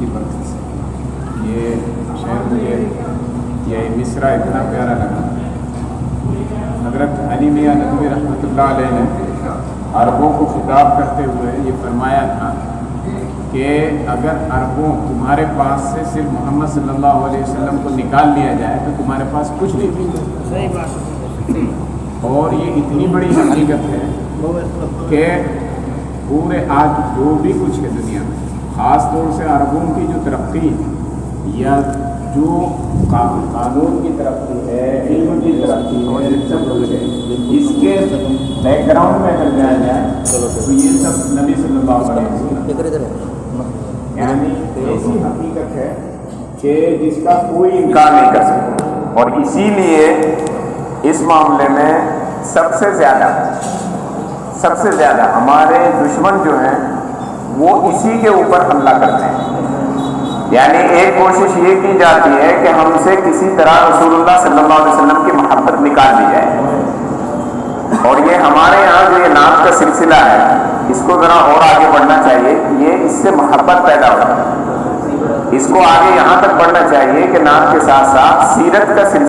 की बरकत से। ये शेर मुझे ये मिसरा इतना प्यारा लगा। हज़रत अली मियां नदवी रहमतुल्लाह अलैह ने अरबों को खिताब करते हुए ये फरमाया था कि अगर अरबों तुम्हारे पास से सिर्फ मोहम्मद सल्लल्लाहु अलैहि वसल्लम को निकाल लिया जाए तो तुम्हारे पास कुछ नहीं मिलेगा। सही बात। और ये इतनी बड़ी हकीकत है कि पूरे आज जो भी कुछ है दुनिया में, ख़ास तौर से अरबों की जो तरक्की या जो कानून की तरक्की है, इल्म की तरक्की है, सब कुछ है, इसके बैकग्राउंड में अगर जाया जाए तो ये सब नबी सल्लल्लाहु अलैहि वसल्लम यानी ऐसी हकीकत है कि जिसका कोई इनकार नहीं कर सकता। और इसीलिए इस मामले में सबसे ज़्यादा हमारे दुश्मन जो हैं वो इसी के ऊपर हमला करते हैं। यानी एक कोशिश ये की जाती है कि हमसे किसी तरह रसूलुल्लाह सल्लल्लाहु अलैहि वसल्लम की मोहब्बत निकाल दी जाए। और ये हमारे यहाँ जो ये नात का सिलसिला है इसको ज़रा और आगे बढ़ना चाहिए। ये इससे मोहब्बत पैदा होता है, इसको आगे यहाँ तक बढ़ना चाहिए कि नात के साथ साथ सीरत का सिलसिला